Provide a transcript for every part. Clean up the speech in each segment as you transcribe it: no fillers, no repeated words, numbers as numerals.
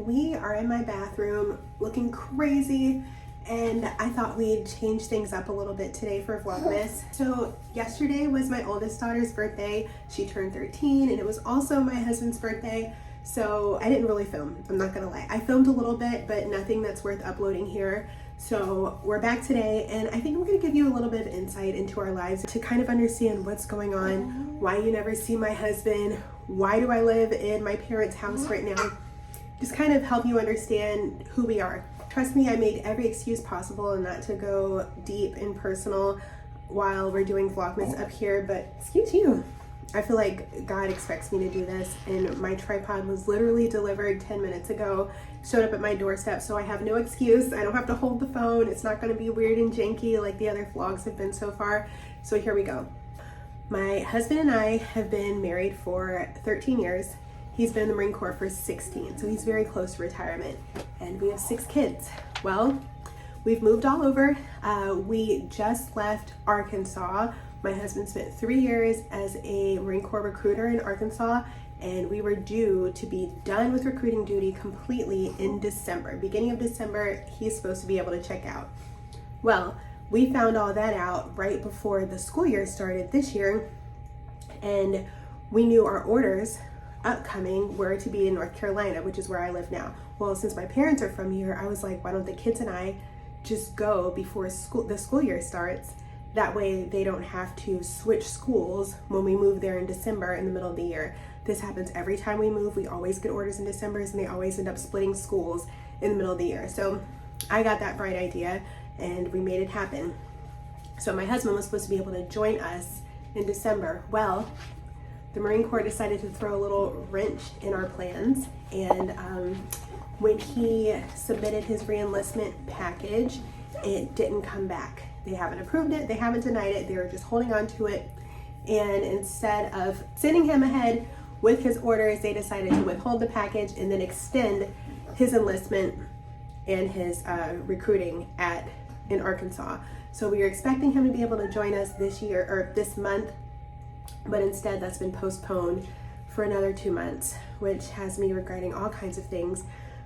we are in my bathroom looking crazy, and I thought we'd change things up a little bit today for Vlogmas. So yesterday was my oldest daughter's birthday. She turned 13, and it was also my husband's birthday. So I didn't really film, I'm not gonna lie. I filmed a little bit, but nothing that's worth uploading here. So we're back today, and I think I'm gonna give you a little bit of insight into our lives to kind of understand what's going on, why you never see my husband, why do I live in my parents' house right now. Just kind of help you understand who we are. Trust me, I made every excuse possible not to go deep and personal while we're doing Vlogmas up here, but excuse you. I feel like God expects me to do this, and my tripod was literally delivered 10 minutes ago, showed up at my doorstep, so I have no excuse. I don't have to hold the phone. It's not gonna be weird and janky like the other vlogs have been so far. So here we go. My husband and I have been married for 13 years. He's been in the Marine Corps for 16, so he's very close to retirement. And we have 6 kids. Well, we've moved all over. We just left Arkansas. My husband spent 3 years as a Marine Corps recruiter in Arkansas, and we were due to be done with recruiting duty completely in December. Beginning of December, he's supposed to be able to check out. Well, we found all that out right before the school year started this year, and we knew our orders upcoming were to be in North Carolina, which is where I live now. Well, since my parents are from here, I was like, why don't the kids and I just go before the school year starts? That way they don't have to switch schools when we move there in December in the middle of the year. This happens every time we move. We always get orders in December, and they always end up splitting schools in the middle of the year. So I got that bright idea, and we made it happen. So my husband was supposed to be able to join us in December. Well, the Marine Corps decided to throw a little wrench in our plans, and when he submitted his re-enlistment package, it didn't come back. They haven't approved it, they haven't denied it, they were just holding on to it. And instead of sending him ahead with his orders, they decided to withhold the package and then extend his enlistment and his recruiting in Arkansas. So we were expecting him to be able to join us this year, or this month, but instead that's been postponed for another 2 months, which has me regretting all kinds of things,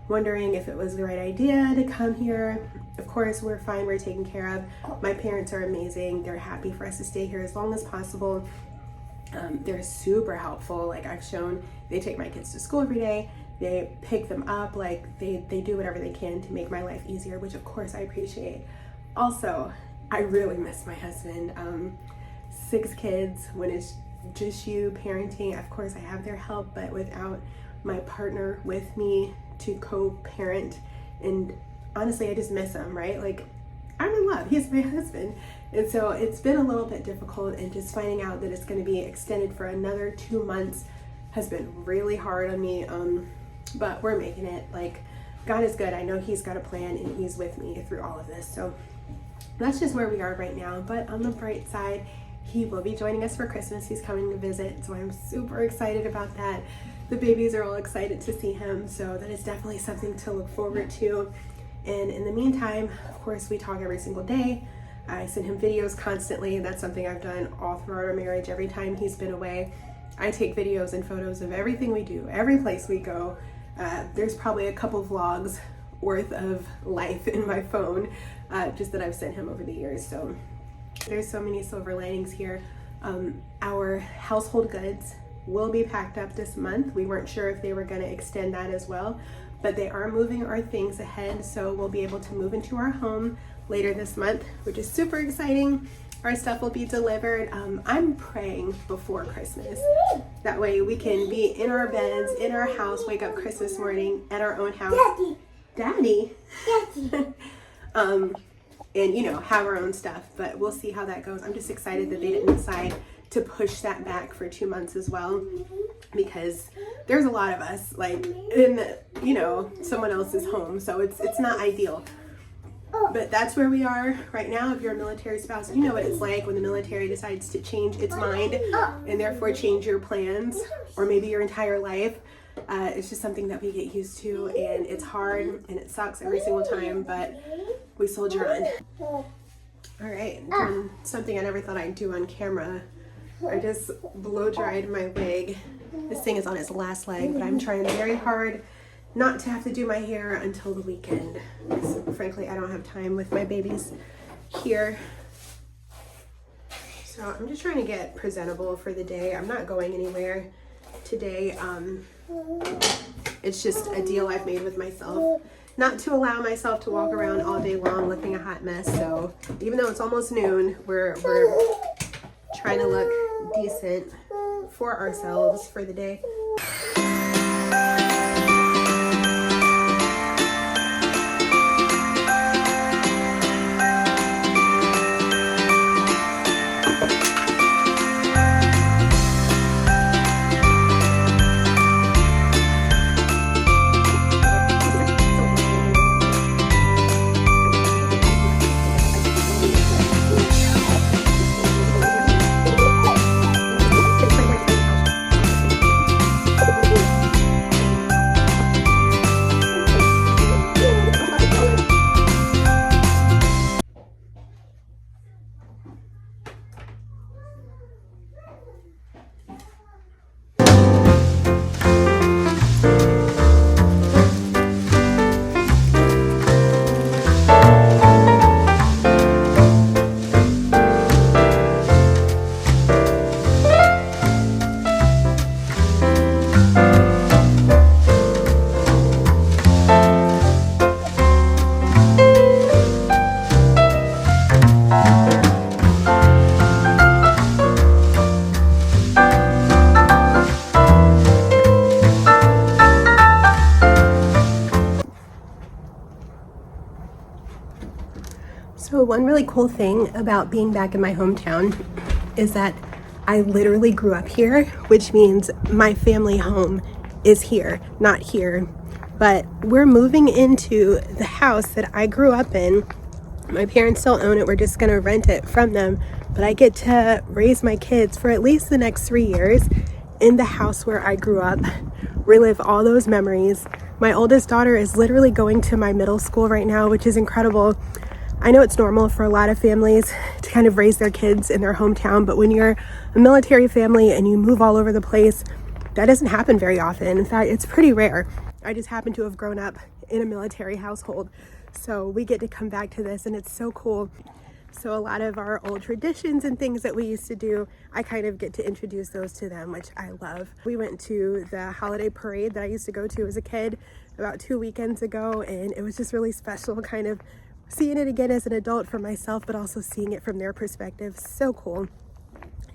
wondering if it was the right idea to come here. Of course, we're fine, we're taken care of. My parents are amazing. They're happy for us to stay here as long as possible. They're super helpful. Like I've shown, they take my kids to school every day. They pick them up. Like they do whatever they can to make my life easier, which of course I appreciate. Also, I really miss my husband. 6 kids, when it's just you parenting, of course I have their help, but without my partner with me to co-parent, and honestly I just miss him, right? Like I'm in love, he's my husband. And so it's been a little bit difficult, and just finding out that it's going to be extended for another 2 months has been really hard on me, but we're making it. Like God is good. I know he's got a plan, and he's with me through all of this. So that's just where we are right now. But on the bright side, he will be joining us for Christmas. He's coming to visit, so I'm super excited about that. The babies are all excited to see him, so that is definitely something to look forward to. And in the meantime, of course, we talk every single day. I send him videos constantly, and that's something I've done all throughout our marriage. Every time he's been away, I take videos and photos of everything we do, every place we go. There's probably a couple vlogs worth of life in my phone, just that I've sent him over the years. So there's so many silver linings here. Our household goods will be packed up this month. We weren't sure if they were going to extend that as well, but they are moving our things ahead, so we'll be able to move into our home later this month, which is super exciting. Our stuff will be delivered. I'm praying before Christmas. That way we can be in our beds, in our house, wake up Christmas morning at our own house. Daddy? Daddy. And you know, have our own stuff, but we'll see how that goes. I'm just excited that they didn't decide to push that back for 2 months as well, because there's a lot of us like in, you know, someone else's home, so it's not ideal. But that's where we are right now. If you're a military spouse, you know what it's like when the military decides to change its mind and therefore change your plans, or maybe your entire life. It's just something that we get used to, and it's hard and it sucks every single time, but we soldier on. All right, doing something I never thought I'd do on camera. I just blow dried my wig. This thing is on its last leg, but I'm trying very hard not to have to do my hair until the weekend. Frankly, I don't have time with my babies here. So I'm just trying to get presentable for the day. I'm not going anywhere today. It's just a deal I've made with myself not to allow myself to walk around all day long looking a hot mess. So even though it's almost noon, we're trying to look decent for ourselves for the day. So one really cool thing about being back in my hometown is that I literally grew up here, which means my family home is here, not here. But we're moving into the house that I grew up in. My parents still own it. We're just gonna rent it from them. But I get to raise my kids for at least the next 3 years in the house where I grew up, relive all those memories. My oldest daughter is literally going to my middle school right now, which is incredible. I know it's normal for a lot of families to kind of raise their kids in their hometown, but when you're a military family and you move all over the place, that doesn't happen very often. In fact, it's pretty rare. I just happen to have grown up in a military household, so we get to come back to this, and it's so cool. So a lot of our old traditions and things that we used to do, I kind of get to introduce those to them, which I love. We went to the holiday parade that I used to go to as a kid about 2 weekends ago, and it was just really special, kind of seeing it again as an adult for myself, but also seeing it from their perspective. So cool.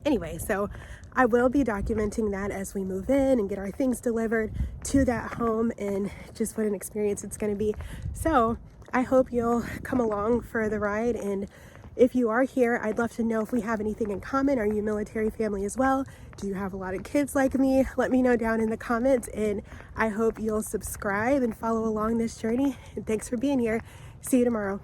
Anyway, so I will be documenting that as we move in and get our things delivered to that home, and just what an experience it's going to be. So I hope you'll come along for the ride, and if you are here, I'd love to know if we have anything in common. Are you a military family as well? Do you have a lot of kids like me? Let me know down in the comments, and I hope you'll subscribe and follow along this journey. And thanks for being here. See you tomorrow.